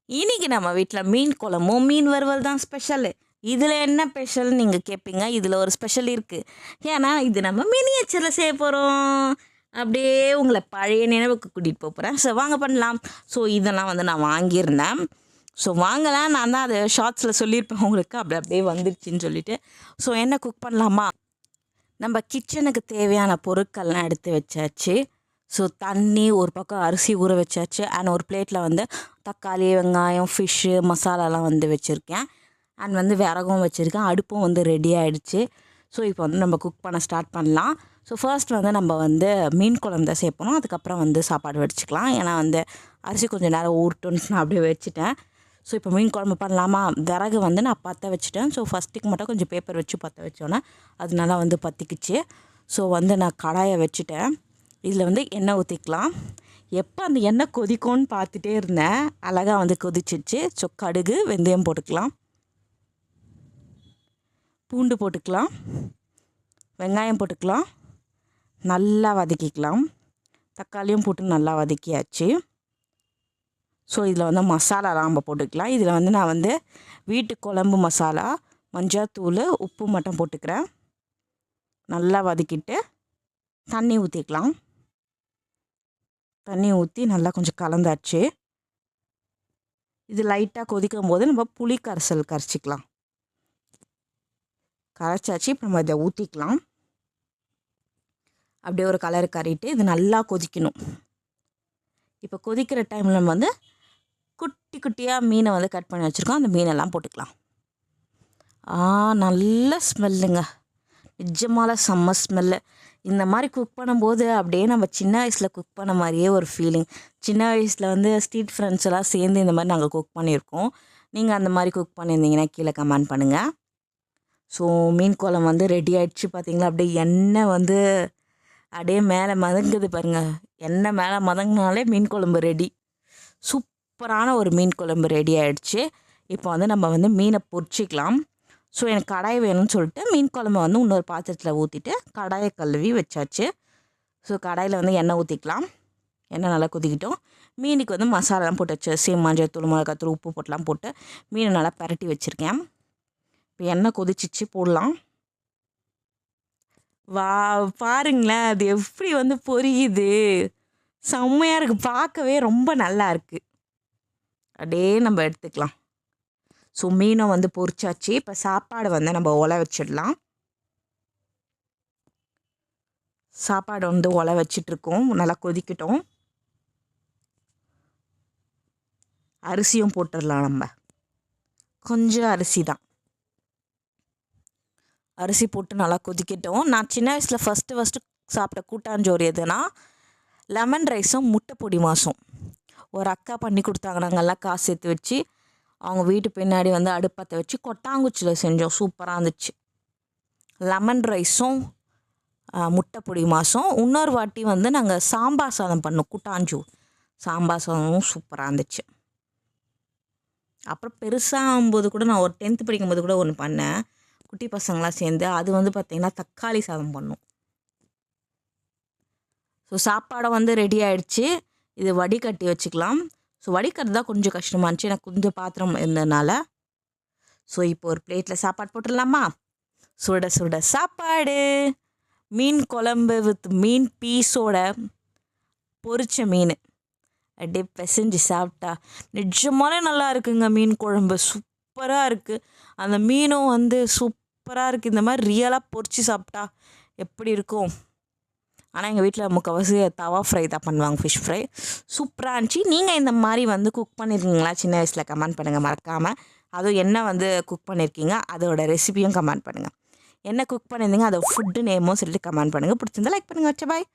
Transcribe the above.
இன்னைக்கு நம்ம வீட்டில் மீன் குழம்பும் மீன் வறுவல் தான் ஸ்பெஷலு. இதில் என்ன ஸ்பெஷல்னு நீங்கள் கேட்பீங்க. இதில் ஒரு ஸ்பெஷல் இருக்குது. ஏன்னா இது நம்ம மினியேச்சரில் செய்ய போகிறோம். அப்படியே உங்களை பழைய நினைவுக்கு கூட்டிகிட்டு போகிறேன். ஸோ வாங்க பண்ணலாம். ஸோ இதெல்லாம் வந்து நான் வாங்கியிருந்தேன். ஸோ வாங்கலாம், நான் தான் அது ஷார்ட்ஸில் சொல்லியிருப்பேன் உங்களுக்கு. அப்படியே வந்துருச்சுன்னு சொல்லிட்டு. ஸோ என்ன குக் பண்ணலாமா? நம்ம கிச்சனுக்கு தேவையான பொருட்கள்லாம் எடுத்து வச்சாச்சு. ஸோ தண்ணி, ஒரு பக்கம் அரிசி ஊற வச்சாச்சு. அண்ட் ஒரு பிளேட்டில் வந்து தக்காளி, வெங்காயம், ஃபிஷ்ஷு, மசாலாலாம் வந்து வச்சுருக்கேன். அண்ட் வந்து விறகும் வச்சுருக்கேன். அடுப்பும் வந்து ரெடி ஆகிடுச்சு. ஸோ இப்போ வந்து நம்ம குக் பண்ண ஸ்டார்ட் பண்ணலாம். ஸோ ஃபர்ஸ்ட் வந்து நம்ம வந்து மீன் குழம்பு தான் சேர்ப்போம். அதுக்கப்புறம் வந்து சாப்பாடு வடிச்சிக்கலாம். ஏன்னா வந்து அரிசி கொஞ்சம் நேரம் ஊறட்டுன்னு நான் அப்படியே வச்சுட்டேன். ஸோ இப்போ மீன் குழம்பு பண்ணலாமா? விறகு வந்து நான் பற்ற வச்சுட்டேன். ஸோ ஃபஸ்ட்டுக்கு மட்டும் கொஞ்சம் பேப்பர் வச்சு பற்ற வச்சோன்னே அது நல்லா வந்து பற்றிக்கிச்சு. ஸோ வந்து நான் கடாயை வச்சுட்டேன். இதில் வந்து எண்ணெய் ஊற்றிக்கலாம். எப்போ அந்த எண்ணெய் கொதிக்கும்னு பார்த்துட்டே இருந்தேன். அழகாக வந்து கொதிச்சிச்சு. ஸோ கடுகு, வெந்தயம் போட்டுக்கலாம். பூண்டு போட்டுக்கலாம். வெங்காயம் போட்டுக்கலாம். நல்லா வதக்கிக்கலாம். தக்காளியும் போட்டு நல்லா வதக்கியாச்சு. ஸோ இதில் வந்து மசாலாலாம் நம்ம போட்டுக்கலாம். இதில் வந்து நான் வந்து வீட்டு குழம்பு மசாலா, மஞ்சள்தூள், உப்பு மட்டும் போட்டுக்கிறேன். நல்லா வதக்கிட்டு தண்ணி ஊற்றிக்கலாம். தண்ணி ஊற்றி நல்லா கொஞ்சம் கலந்தாச்சு. இது லைட்டாக கொதிக்கும் போது நம்ம புளி கரைசல் கரைச்சிக்கலாம். கரைச்சாச்சு. இப்போ நம்ம இதை ஊற்றிக்கலாம். அப்படியே ஒரு கலர் கறிட்டு இது நல்லா கொதிக்கணும். இப்போ கொதிக்கிற டைமில் நம்ம வந்து குட்டி குட்டியாக மீனை வந்து கட் பண்ணி வச்சுருக்கோம். அந்த மீனெல்லாம் போட்டுக்கலாம். நல்ல ஸ்மெல்லுங்க. நிஜமால செம்ம ஸ்மெல்லு. இந்த மாதிரி குக் பண்ணும்போது அப்படியே நம்ம சின்ன வயசில் குக் பண்ண மாதிரியே ஒரு ஃபீலிங். சின்ன வயசில் வந்து ஸ்ட்ரீட் ஃப்ரெண்ட்ஸ் எல்லாம் சேர்ந்து இந்த மாதிரி நாங்கள் குக் பண்ணியிருக்கோம். நீங்கள் அந்த மாதிரி குக் பண்ணியிருந்தீங்கன்னா கீழே கமெண்ட் பண்ணுங்கள். ஸோ மீன் குழம்பு வந்து ரெடி ஆகிடுச்சு. பார்த்திங்களா, அப்படியே எண்ணெய் வந்து அப்படியே மேலே மதங்குது பாருங்கள். எண்ணெய் மேலே மதங்கினாலே மீன் குழம்பு ரெடி. சூப்பரான ஒரு மீன் குழம்பு ரெடி ஆகிடுச்சு. இப்போ வந்து நம்ம வந்து மீனை பொரிச்சிக்கலாம். ஸோ எனக்கு கடாய் வேணும்னு சொல்லிட்டு மீன் குழம்பு வந்து இன்னொரு பாத்திரத்தில் ஊற்றிட்டு கடாயை கழுவி வச்சாச்சு. ஸோ கடாயில் வந்து எண்ணெய் ஊற்றிக்கலாம். எண்ணெய் நல்லா கொதிக்கிட்டோம். மீனுக்கு வந்து மசாலாலாம் போட்டு வச்சு மஞ்சள்தூள், மிளகாத்தூள், உப்பு போட்டுலாம் போட்டு மீனை நல்லா பரட்டி வச்சுருக்கேன். இப்போ எண்ணெய் கொதிச்சிச்சு, போடலாம். வா, பாருங்களேன் அது எப்படி வந்து பொரியுது. செம்மையாக இருக்குது. பார்க்கவே ரொம்ப நல்லா இருக்குது. அப்படியே நம்ம எடுத்துக்கலாம். ஸோ மீனை வந்து பொரிச்சாச்சு. இப்போ சாப்பாடு வந்து நம்ம ஒலை வச்சிடலாம். சாப்பாடு வந்து ஒலை வச்சிட்ருக்கோம். நல்லா கொதிக்கட்டும். அரிசியும் போட்டுடலாம். நம்ம கொஞ்சம் அரிசி தான். அரிசி போட்டு நல்லா கொதிக்கட்டும். நான் சின்ன வயசில் ஃபஸ்ட்டு சாப்பிட்ட கூட்டாஞ்சோறு எதுனா லெமன் ரைஸும் முட்டை பொடி மாசும். ஒரு அக்கா பண்ணி கொடுத்தாங்க. நாங்கள்லாம் காசு சேர்த்து வச்சு அவங்க வீட்டு பின்னாடி வந்து அடுப்பத்தை வச்சு கொட்டாங்குச்சியில் செஞ்சோம். சூப்பராக இருந்துச்சு. லெமன் ரைஸும் முட்டை பொடி மாசும். இன்னொரு வாட்டி வந்து நாங்கள் சாம்பார் சாதம் பண்ணோம். கூட்டாஞ்சோறு சாம்பார் சாதமும் சூப்பராக இருந்துச்சு. அப்புறம் பெருசாகும்போது கூட நான் ஒரு 10th படிக்கும்போது கூட ஒன்று பண்ணேன். குட்டி பசங்களாம் சேர்ந்து அது வந்து பார்த்திங்கன்னா தக்காளி சாதம் பண்ணோம். ஸோ சாப்பாடை வந்து ரெடி ஆகிடுச்சு. இது வடிகட்டி வச்சுக்கலாம். ஸோ வடிகட்டு தான் கொஞ்சம் கஷ்டமாக இருந்துச்சு. எனக்கு கொஞ்சம் பாத்திரம் இருந்ததுனால. ஸோ இப்போ ஒரு பிளேட்டில் சாப்பாடு போட்டுடலாமா? சுட சுட சாப்பாடு, மீன் குழம்பு வித் மீன் பீஸோட பொரிச்ச மீன் அப்படியே பிசைஞ்சு சாப்பிட்டா நிஜமாலே நல்லா இருக்குங்க. மீன் குழம்பு சூப்பராக இருக்குது. அந்த மீனும் வந்து சூப்பராக இருக்குது. இந்த மாதிரி ரியலாக பொரிச்சு சாப்பிட்டா எப்படி இருக்கும்? ஆனால் எங்கள் வீட்டில் முக்கால்வாசி தவா ஃப்ரை தான் பண்ணுவாங்க. ஃபிஷ் ஃப்ரை சூப்பராக இருந்துச்சு. நீங்கள் இந்த மாதிரி வந்து குக் பண்ணியிருக்கீங்களா? சின்ன வயசில் கமெண்ட் பண்ணுங்கள் மறக்காமல். அதுவும் என்ன வந்து குக் பண்ணியிருக்கீங்க அதோட ரெசிபியும் கமெண்ட் பண்ணுங்கள். என்ன குக் பண்ணியிருந்தீங்க அதோட ஃபுட்டு நேமும் சொல்லிட்டு கமெண்ட் பண்ணுங்கள். பிடிச்சிருந்தா லைக் பண்ணுங்கள். வச்ச பாய்.